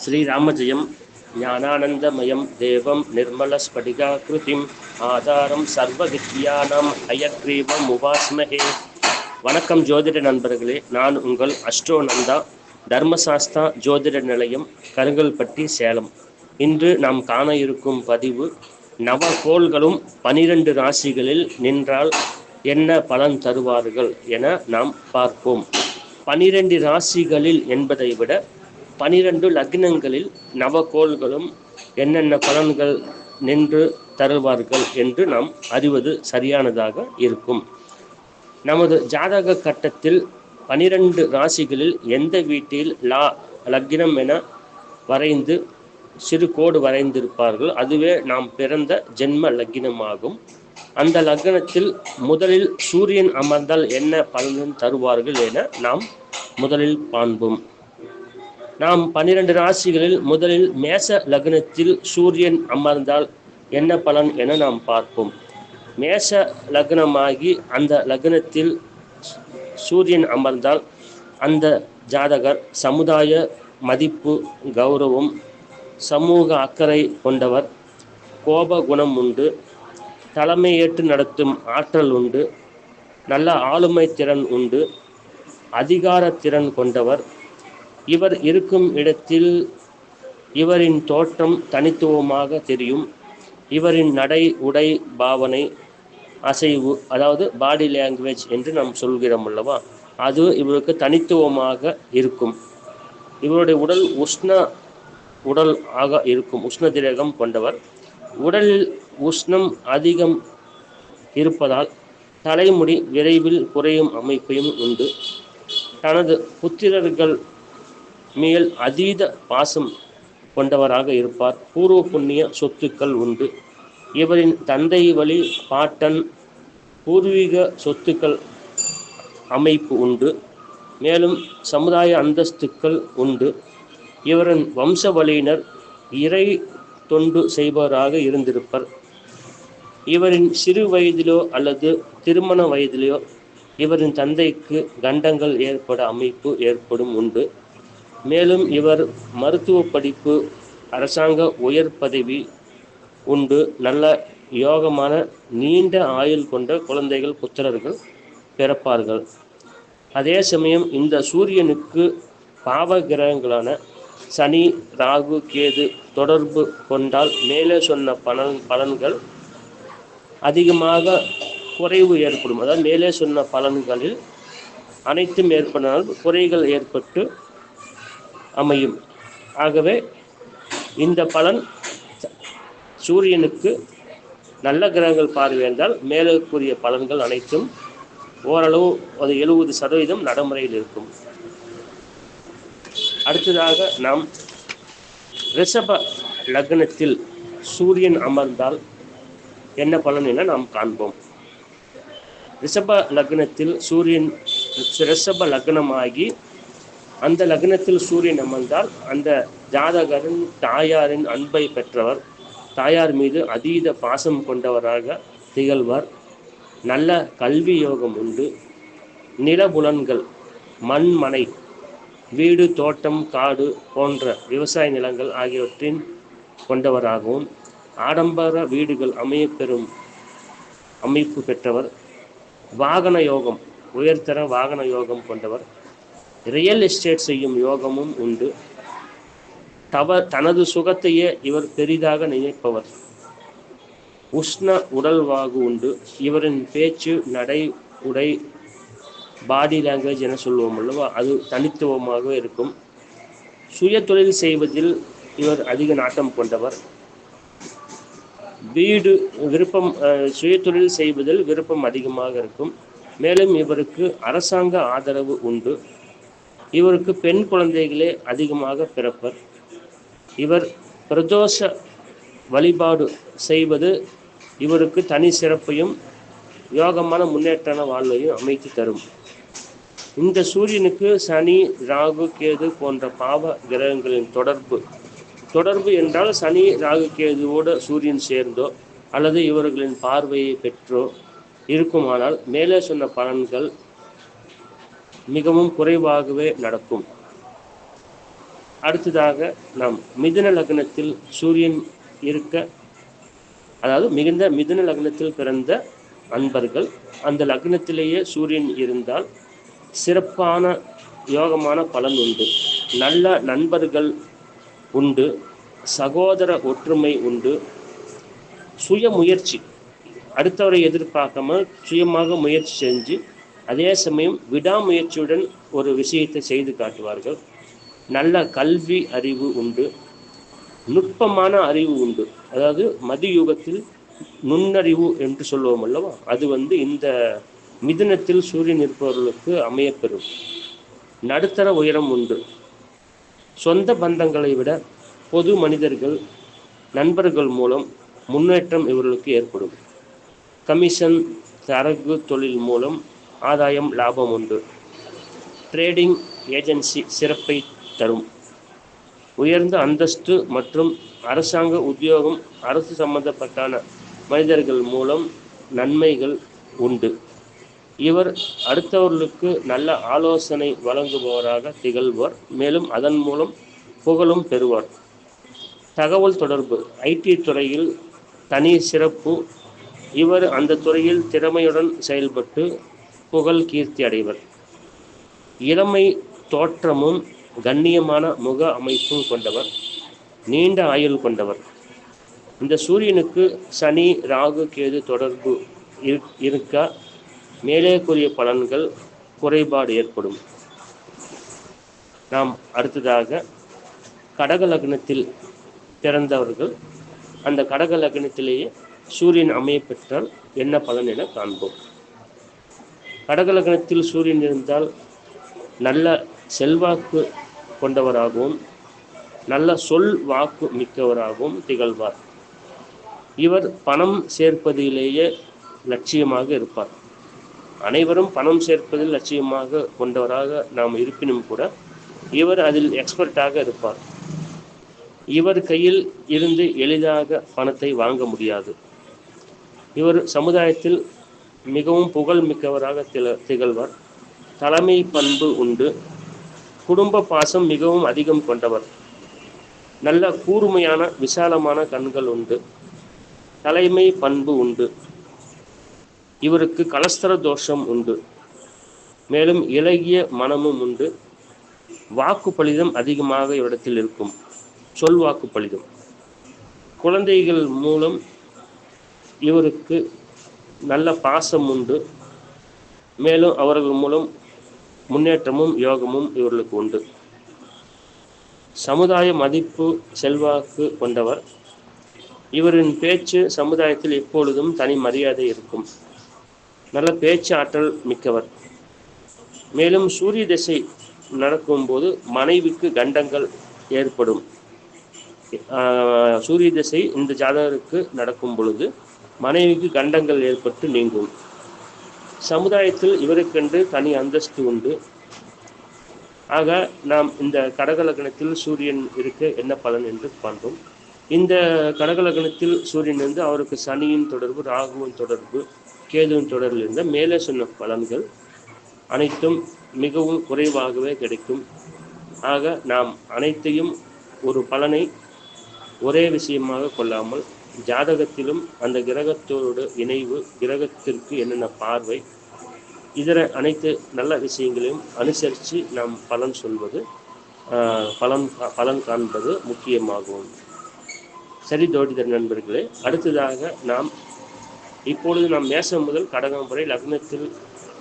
ஸ்ரீராமஜெயம் ஞானானந்தமயம் தேவம் நிர்மலஸ்படிகாகிருதிம் ஆதாரம் சர்வவித்யானாம் ஹயக்ரீவம் உபாஸ்மஹே. வணக்கம் ஜோதிட நண்பர்களே, நான் உங்கள் அஸ்ட்ரோநந்தா, தர்மசாஸ்தா ஜோதிட நிலையம், கருங்கல்பட்டி, சேலம். இன்று நாம் காண இருக்கும் பதிவு, நவகோள்களும் 12 ராசிகளில் நின்றால் என்ன பலன் தருவார்கள் என நாம் பார்ப்போம். 12 ராசிகளில் என்பதை விட 12 லக்னங்களில் நவகோள்களும் என்னென்ன பலன்கள் நின்று தருவார்கள் என்று நாம் அறிவது சரியானதாக இருக்கும். நமது ஜாதக கட்டத்தில் 12 ராசிகளில் எந்த வீட்டில் லக்னம் என வரைந்து சிறு கோடு வரைந்திருப்பார்கள், அதுவே நாம் பிறந்த ஜென்ம லக்னமாகும். அந்த லக்னத்தில் முதலில் சூரியன் அமர்ந்தால் என்ன பலன் தருவார்கள் என நாம் முதலில் காண்போம். நாம் 12 ராசிகளில் முதலில் மேச லக்னத்தில் சூரியன் அமர்ந்தால் என்ன பலன் என நாம் பார்ப்போம். மேச லக்னமாகி அந்த லக்னத்தில் சூரியன் அமர்ந்தால் அந்த ஜாதகர் சமுதாய மதிப்பு, கௌரவம், சமூக அக்கறை கொண்டவர், கோப குணம் உண்டு, தலைமையேற்று நடத்தும் ஆற்றல் உண்டு, நல்ல ஆளுமை திறன் உண்டு, அதிகார திறன் கொண்டவர். இவர் இருக்கும் இடத்தில் இவரின் தோற்றம் தனித்துவமாக தெரியும். இவரின் நடை, உடை, பாவனை, அசைவு, அதாவது பாடி லாங்குவேஜ் என்று நாம் சொல்கிறோம் அல்லவா, அது இவருக்கு தனித்துவமாக இருக்கும். இவருடைய உடல் உடல் ஆக இருக்கும், உஷ்ண திரகம் கொண்டவர். உடலில் உஷ்ணம் அதிகம் இருப்பதால் தலைமுடி விரைவில் குறையும் அமைப்பையும் உண்டு. தனது புத்திரர்கள் மேல் அதீத பாசம் கொண்டவராக இருப்பார். பூர்வ புண்ணிய சொத்துக்கள் உண்டு. இவரின் தந்தை வழி, பாட்டன், பூர்வீக சொத்துக்கள் அமைப்பு உண்டு. மேலும் சமுதாய அந்தஸ்துக்கள் உண்டு. இவரின் வம்ச வழியினர் இறை தொண்டு செய்பவராக இருந்திருப்பர். இவரின் சிறு வயதிலோ அல்லது திருமண வயதிலோ இவரின் தந்தைக்கு கண்டங்கள் ஏற்பட அமைப்பு ஏற்படும் உண்டு. மேலும் இவர் மருத்துவ படிப்பு, அரசாங்க உயர் பதவி உண்டு. நல்ல யோகமான நீண்ட ஆயுள் கொண்ட குழந்தைகள், புத்திரர்கள் பிறப்பார்கள். அதே சமயம் இந்த சூரியனுக்கு பாவ கிரகங்களான சனி, ராகு, கேது தொடர்பு கொண்டால் மேலே சொன்ன பலன்கள் அதிகமாக குறைவு ஏற்படும். அதாவது மேலே சொன்ன பலன்களில் அனைத்தும் ஏற்படால் குறைகள் ஏற்பட்டு அமையும். ஆகவே இந்த பலன் சூரியனுக்கு நல்ல கிரகங்கள் பார்வையால் மேலே கூறிய பலன்கள் அனைத்தும் ஓரளவு அது 70% நடைமுறையில் இருக்கும். அடுத்ததாக நாம் ரிஷப லக்னத்தில் சூரியன் அமர்ந்தால் என்ன பலன் என நாம் காண்போம். ரிஷப லக்னத்தில் சூரியன் ரிஷப லக்னமாகி அந்த லக்னத்தில் சூரியன் அமர்ந்தால் அந்த ஜாதகரின் தாயாரின் அன்பை பெற்றவர், தாயார் மீது அதீத பாசம் கொண்டவராக திகழ்வார். நல்ல கல்வி யோகம் உண்டு. நிலபுலன்கள், மண்மனை, வீடு, தோட்டம், காடு போன்ற விவசாய நிலங்கள் ஆகியவற்றின் கொண்டவராகவும் ஆடம்பர வீடுகள் அமையப்பெறும் அமைப்பு பெற்றவர். வாகன யோகம், உயர்தர வாகன யோகம் கொண்டவர். ரியல் எஸ்டேட் செய்யும் யோகமும் உண்டு. தனது சுகத்தையே இவர் பெரிதாக நினைப்பவர். உஷ்ண உடல்வாகு உண்டு. இவரின் பேச்சு, நடை, உடை, பாடி லாங்குவேஜ் என சொல்லுவோம் அல்லவா, அது தனித்துவமாக இருக்கும். சுய தொழில் செய்வதில் இவர் அதிக நாட்டம் கொண்டவர். சுய தொழில் செய்வதில் விருப்பம் அதிகமாக இருக்கும். மேலும் இவருக்கு அரசாங்க ஆதரவு உண்டு. இவருக்கு பெண் குழந்தைகளே அதிகமாக பிறப்பர். இவர் பிரதோஷ வழிபாடு செய்வது இவருக்கு தனி சிறப்பையும் யோகமான முன்னேற்ற வாழ்வையும் அமைத்து தரும். இந்த சூரியனுக்கு சனி, ராகு, கேது போன்ற பாவ கிரகங்களின் தொடர்பு என்றால் சனி, ராகு, கேதுவோடு சூரியன் சேர்ந்தோ அல்லது இவர்களின் பார்வையை பெற்றோ இருக்குமானால் மேலே சொன்ன பலன்கள் மிகவும் குறைவாகவே நடக்கும். அடுத்ததாக நாம் மிதுன லக்னத்தில் சூரியன் இருக்க, அதாவது மிகுந்த மிதுன லக்னத்தில் பிறந்த அன்பர்கள் அந்த லக்னத்திலேயே சூரியன் இருந்தால் சிறப்பான யோகமான பலன் உண்டு. நல்ல நண்பர்கள் உண்டு, சகோதர ஒற்றுமை உண்டு, சுய முயற்சி, அடுத்தவரை எதிர்பார்க்காம சுயமாக முயற்சி செஞ்சு அதே சமயம் விடாமுயற்சியுடன் ஒரு விஷயத்தை செய்து காட்டுவார்கள். நல்ல கல்வி அறிவு உண்டு, நுட்பமான அறிவு உண்டு. அதாவது மதியுகத்தில் நுண்ணறிவு என்று சொல்லுவோம் அல்லவா, அது இந்த மிதுனத்தில் சூரியன் இருப்பவர்களுக்கு அமையப்பெறும். நடுத்தர உயரம் உண்டு. சொந்த பந்தங்களை விட பொது மனிதர்கள் நண்பர்கள் மூலம் முன்னேற்றம் இவர்களுக்கு ஏற்படும். கமிஷன் தரகு தொழில் மூலம் ஆதாயம் லாபம் உண்டு. ட்ரேடிங் ஏஜென்சி சிறப்பை தரும். உயர்ந்த அந்தஸ்து மற்றும் அரசாங்க உத்தியோகம், அரசு சம்பந்தப்பட்ட மனிதர்கள் மூலம் நன்மைகள் உண்டு. இவர் அடுத்தவர்களுக்கு நல்ல ஆலோசனை வழங்குபவராக திகழ்வார். மேலும் அதன் மூலம் புகழும் பெறுவார். தகவல் தொடர்பு ஐடி துறையில் தனி சிறப்பு. இவர் அந்த துறையில் திறமையுடன் செயல்பட்டு புகழ் கீர்த்தி அடைவர். இளமை தோற்றமும் கண்ணியமான முக அமைப்பும் கொண்டவர், நீண்ட ஆயுள் கொண்டவர். இந்த சூரியனுக்கு சனி ராகு கேது தொடர்பு இருக்க மேலே கூறிய பலன்கள் குறைபாடு ஏற்படும். நாம் அடுத்ததாக கடக லக்னத்தில் பிறந்தவர்கள் அந்த கடக லக்னத்திலேயே சூரியன் அமைய பெற்றால் என்ன பலன் என காண்போம். கடக லக்னத்தில் சூரியன் இருந்தால் நல்ல செல்வாக்கு கொண்டவராகவும் நல்ல சொல் வாக்கு மிக்கவராகவும் திகழ்வார். இவர் பணம் சேர்ப்பதிலேயே லட்சியமாக இருப்பார். அனைவரும் பணம் சேர்ப்பதில் லட்சியமாக கொண்டவராக நாம் இருப்பினும் கூட இவர் அதில் எக்ஸ்பர்ட்டாக இருப்பார். இவர் கையில் இருந்து எளிதாக பணத்தை வாங்க முடியாது. இவர் சமுதாயத்தில் மிகவும் புகழ் மிக்கவராக திகழ்வார். தலைமை பண்பு உண்டு. குடும்ப பாசம் மிகவும் அதிகம் கொண்டவர். நல்ல கூர்மையான விசாலமான கண்கள் உண்டு. தலைமை பண்பு உண்டு. இவருக்கு கலஸ்தர தோஷம் உண்டு. மேலும் இலகிய மனமும் உண்டு. வாக்கு பலிதம் அதிகமாக இவரிடத்தில் இருக்கும். சொல் வாக்கு பலிதம். குழந்தைகள் மூலம் இவருக்கு நல்ல பாசம் உண்டு. மேலும் அவர்கள் மூலம் முன்னேற்றமும் யோகமும் இவர்களுக்கு உண்டு. சமுதாய மதிப்பு செல்வாக்கு கொண்டவர். இவரின் பேச்சு சமுதாயத்தில் எப்பொழுதும் தனி மரியாதை இருக்கும். நல்ல பேச்சு ஆற்றல் மிக்கவர். மேலும் சூரிய திசை நடக்கும்போது மனைவிக்கு கண்டங்கள் ஏற்படும். சூரிய திசை இந்த ஜாதகருக்கு நடக்கும் பொழுது மனைவிக்கு கண்டங்கள் ஏற்பட்டு நீங்கும். சமுதாயத்தில் இவருக்கென்று தனி அந்தஸ்து உண்டு. ஆக நாம் இந்த கடக லக்னத்தில் சூரியன் இருக்க என்ன பலன் என்று காண்போம். இந்த கடக லக்னத்தில் சூரியன் அவருக்கு சனியின் தொடர்பு, ராகுவின் தொடர்பு, கேதுவின் தொடர்பில் இருந்த மேலே சொன்ன பலன்கள் அனைத்தும் மிகவும் குறைவாகவே கிடைக்கும். ஆக நாம் அனைத்தையும் ஒரு பலனை ஒரே விஷயமாக கொள்ளாமல் ஜாதகத்திலும் அந்த கிரகத்தோடு இணைவு, கிரகத்திற்கு என்னென்ன பார்வை, இதர அனைத்து நல்ல விஷயங்களையும் அனுசரித்து நாம் பலன் சொல்வது, பலன் காண்பது முக்கியமாகும். சரி ஜோதிடர் நண்பர்களே, அடுத்ததாக நாம் இப்பொழுது மேசம் முதல் கடகம் வரை லக்னத்தில்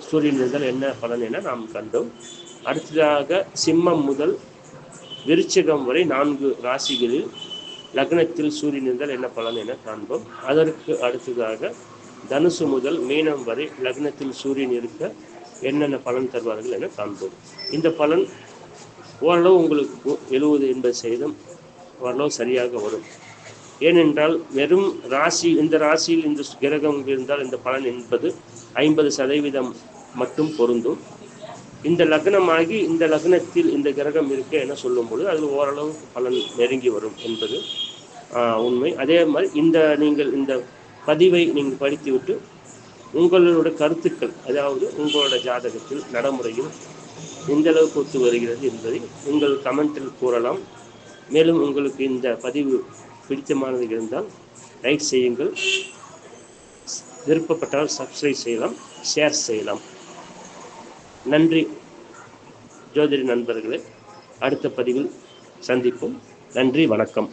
சூரியன் இருந்தால் என்ன பலன் என நாம் கண்டோம். அடுத்ததாக சிம்மம் முதல் விருச்சிகம் வரை 4 ராசிகளில் லக்னத்தில் சூரியன் இருந்தால் என்ன பலன் என காண்போம். அதற்கு அடுத்ததாக தனுசு முதல் மீனம் வரை லக்னத்தில் சூரியன் இருக்க என்னென்ன பலன் தருவார்கள் என காண்போம். இந்த பலன் ஓரளவு உங்களுக்கு 70-80% ஓரளவு சரியாக வரும். ஏனென்றால் வெறும் ராசி, இந்த ராசியில் இந்த கிரகம் இருந்தால் இந்த பலன் என்பது 50% மட்டும் பொருந்தும். இந்த லக்னமாகி இந்த லக்னத்தில் இந்த கிரகம் இருக்க என சொல்லும்போது அதில் ஓரளவு பலன் நெருங்கி வரும் என்பது உண்மை. அதே மாதிரி நீங்கள் இந்த பதிவை நீங்கள் படித்துவிட்டு உங்களோட கருத்துக்கள், அதாவது உங்களோட ஜாதகத்தில் நடைமுறையில் எந்த அளவுக்கு ஒத்து வருகிறது என்பதை உங்கள் கமெண்டில் கூறலாம். மேலும் உங்களுக்கு இந்த பதிவு பிடித்தமானது இருந்தால் லைக் செய்யுங்கள், விருப்பப்பட்டால் சப்ஸ்கிரைப் செய்யலாம், ஷேர் செய்யலாம். நன்றி ஜோதிட நண்பர்களே, அடுத்த பதிவில் சந்திப்போம். நன்றி, வணக்கம்.